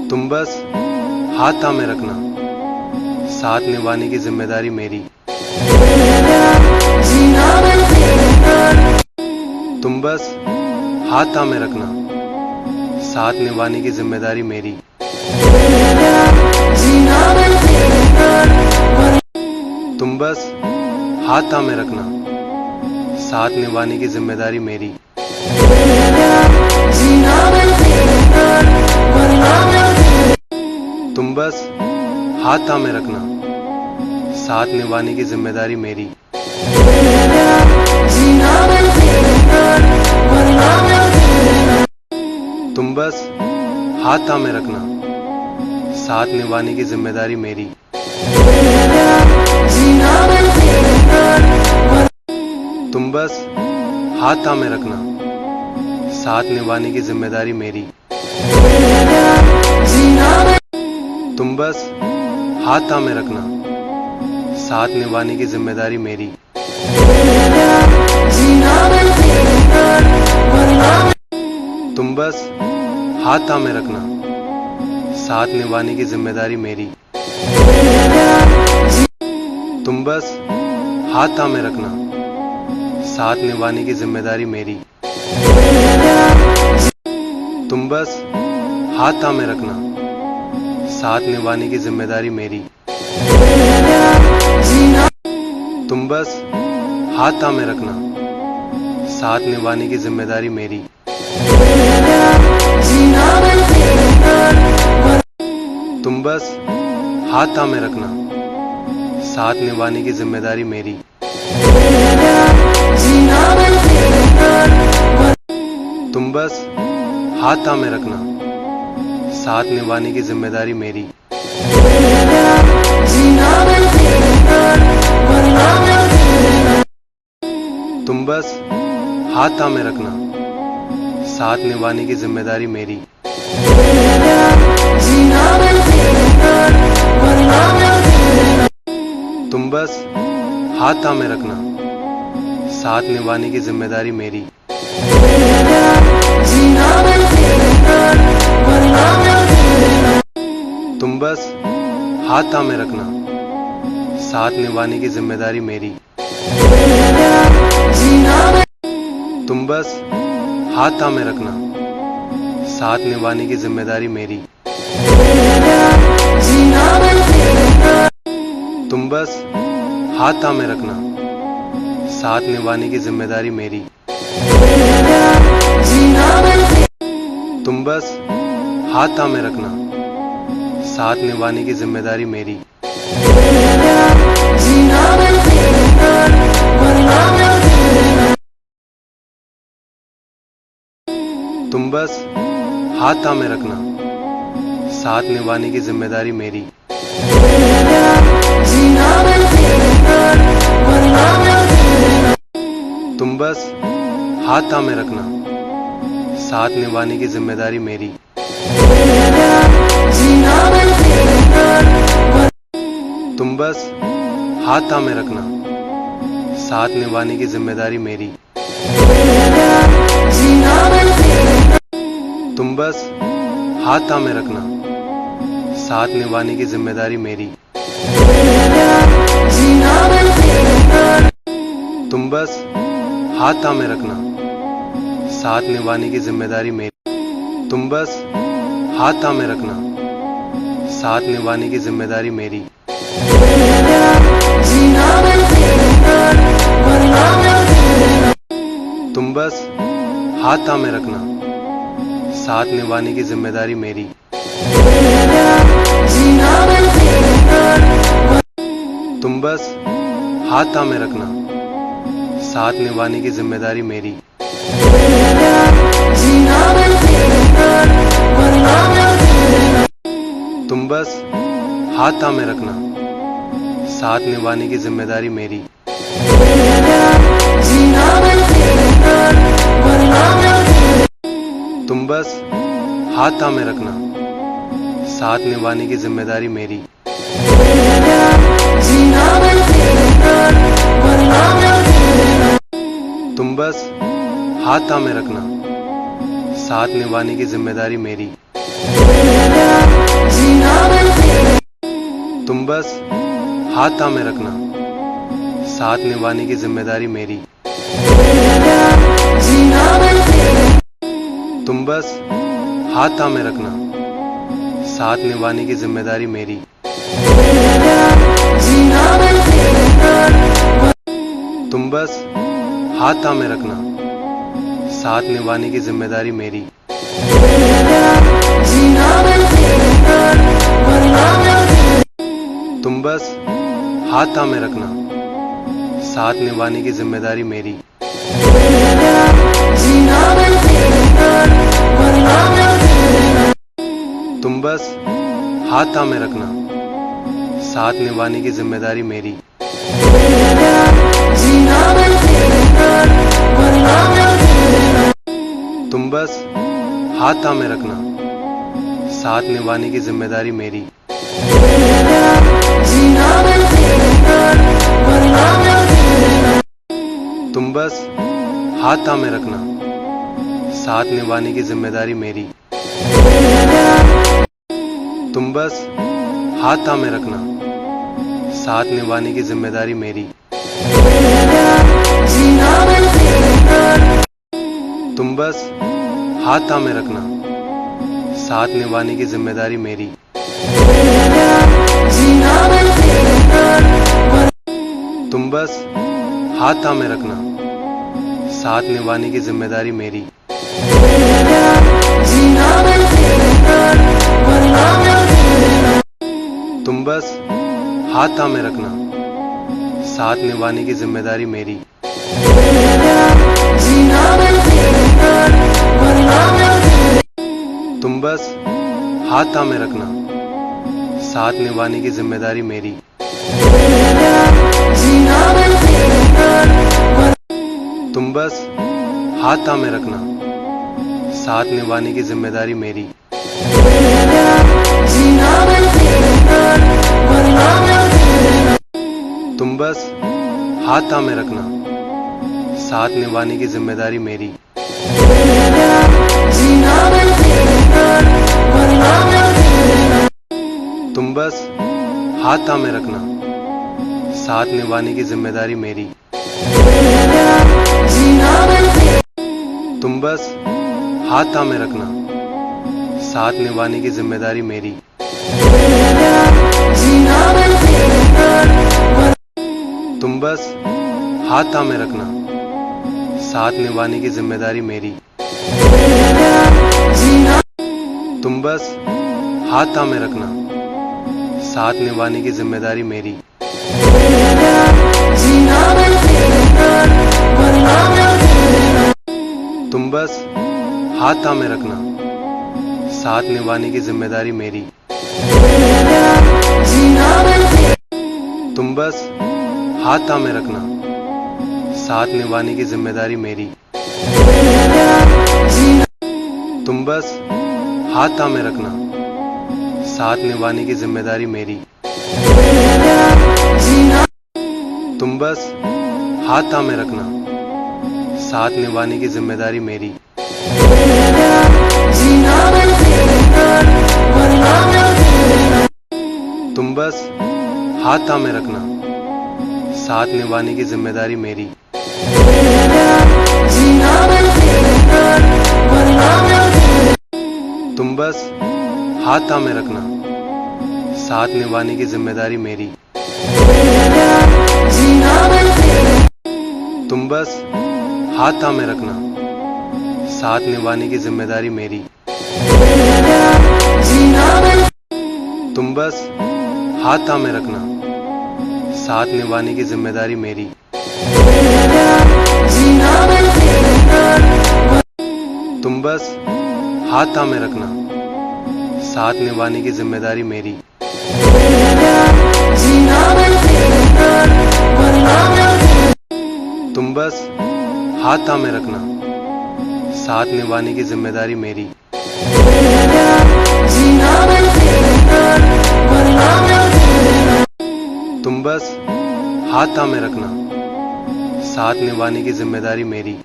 तुम बस हाथ थामे रखना, साथ निभाने की जिम्मेदारी मेरी। तुम बस हाथ थामे रखना, साथ निभाने की जिम्मेदारी मेरी। तुम बस हाथ थामे रखना, साथ निभाने की जिम्मेदारी मेरी। तुम बस हाथ थामे रखना, साथ निभाने की जिम्मेदारी मेरी। तुम बस हाथ थामे रखना, साथ निभाने की जिम्मेदारी मेरी। तुम बस हाथ थामे रखना, साथ निभाने की जिम्मेदारी मेरी। तुम बस हाथ थामे रखना, साथ निभाने की जिम्मेदारी मेरी। तुम बस हाथ थामे रखना, साथ निभाने की जिम्मेदारी मेरी। तुम बस हाथ थामे रखना, साथ निभाने की जिम्मेदारी मेरी। तुम बस हाथ थामे रखना, साथ निभाने की जिम्मेदारी मेरी। तुम बस हाथ थामे रखना, साथ निभाने की जिम्मेदारी मेरी। तुम बस हाथ थामे रखना, साथ निभाने की जिम्मेदारी मेरी। तुम बस हाथ थामे रखना, साथ निभाने की जिम्मेदारी मेरी। तुम बस हाथ थामे रखना, साथ निभाने की जिम्मेदारी मेरी। तुम बस हाथ थामे रखना, साथ निभाने की जिम्मेदारी मेरी। तुम बस हाथ थामे रखना, साथ निभाने की जिम्मेदारी मेरी। तुम बस हाथ थामे रखना, साथ निभाने की जिम्मेदारी मेरी। तुम बस हाथ थामे रखना, साथ निभाने की जिम्मेदारी मेरी। तुम बस हाथ थामे रखना, साथ निभाने की जिम्मेदारी मेरी। तुम बस हाथ थामे रखना, साथ निभाने की जिम्मेदारी मेरी। तुम बस हाथ थामे रखना, साथ निभाने की जिम्मेदारी मेरी। तुम बस हाथ थामे रखना, साथ निभाने की जिम्मेदारी मेरी। तुम बस हाथ थामे रखना, साथ निभाने की जिम्मेदारी मेरी। तुम बस हाथ थामे रखना, साथ निभाने की जिम्मेदारी मेरी। तुम बस हाथ थामे रखना, साथ निभाने की जिम्मेदारी मेरी। तुम बस हाथ थामे रखना, साथ निभाने की जिम्मेदारी मेरी। तुम बस हाथ थामे रखना, साथ निभाने की जिम्मेदारी मेरी। तुम बस हाथ थामे रखना, साथ निभाने की जिम्मेदारी मेरी। तुम बस हाथ थामे रखना, साथ निभाने की जिम्मेदारी मेरी। तुम बस हाथ थामे रखना, साथ निभाने की जिम्मेदारी मेरी। तुम बस हाथ थामे रखना, साथ निभाने की जिम्मेदारी मेरी। तुम बस हाथ थामे रखना, साथ निभाने की जिम्मेदारी मेरी। तुम बस हाथ थामे रखना, साथ निभाने की जिम्मेदारी मेरी। तुम बस हाथ थामे रखना, साथ निभाने की जिम्मेदारी मेरी। तुम बस हाथ थामे रखना, साथ निभाने की जिम्मेदारी मेरी। तुम बस हाथ थामे रखना, साथ निभाने की जिम्मेदारी मेरी। तुम बस हाथ थामे रखना, साथ निभाने की जिम्मेदारी मेरी। तुम बस हाथ थामे रखना, साथ निभाने की जिम्मेदारी मेरी। तुम बस हाथ थामे रखना, साथ निभाने की जिम्मेदारी मेरी। तुम बस हाथ थामे रखना, साथ निभाने की जिम्मेदारी मेरी। तुम बस हाथ थामे रखना, साथ निभाने की जिम्मेदारी मेरी। तुम बस हाथ थामे रखना, साथ निभाने की जिम्मेदारी मेरी। तुम बस हाथ थामे रखना, साथ निभाने की जिम्मेदारी मेरी। तुम बस हाथ थामे रखना, साथ निभाने की जिम्मेदारी मेरी। तुम बस हाथ थामे रखना, साथ निभाने की जिम्मेदारी मेरी। तुम बस हाथ थामे रखना, साथ निभाने की जिम्मेदारी मेरी। तुम बस हाथ थामे रखना, साथ निभाने की जिम्मेदारी मेरी। तुम बस हाथ थामे रखना, साथ निभाने की जिम्मेदारी मेरी। तुम बस हाथ थामे रखना, साथ निभाने की जिम्मेदारी मेरी। तुम बस हाथ थामे रखना, साथ निभाने की जिम्मेदारी मेरी। तुम बस हाथ थामे रखना, साथ निभाने की जिम्मेदारी मेरी। तुम बस हाथ थामे रखना, साथ निभाने की जिम्मेदारी मेरी। तुम बस हाथ थामे रखना, साथ निभाने की जिम्मेदारी मेरी। तुम बस हाथ थामे रखना, साथ निभाने की जिम्मेदारी मेरी। तुम बस हाथ थामे रखना, साथ निभाने की जिम्मेदारी मेरी। तुम बस हाथ थामे रखना, साथ निभाने की जिम्मेदारी मेरी। तुम बस हाथ थामे रखना, साथ निभाने की जिम्मेदारी मेरी। तुम बस हाथ थामे रखना, साथ निभाने की जिम्मेदारी मेरी। तुम बस हाथ थामे रखना, साथ निभाने की जिम्मेदारी मेरी।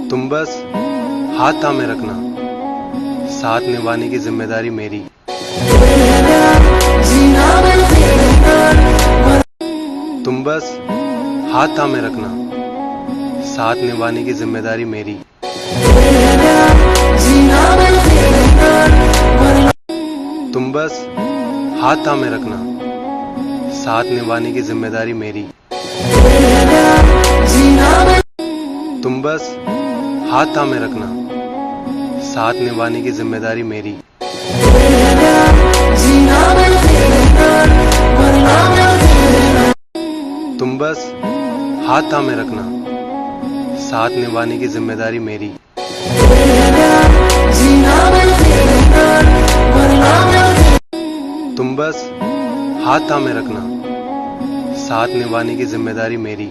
तुम बस हाथ थामे रखना, साथ निभाने की जिम्मेदारी मेरी। तुम बस हाथ थामे रखना, साथ निभाने की जिम्मेदारी मेरी। तुम बस हाथ थामे रखना, साथ निभाने की जिम्मेदारी मेरी। तुम बस हाथ थामे रखना, साथ निभाने की जिम्मेदारी मेरी। तुम बस हाथ थामे रखना, साथ निभाने की जिम्मेदारी मेरी। तुम बस हाथ थामे रखना, साथ निभाने की जिम्मेदारी मेरी।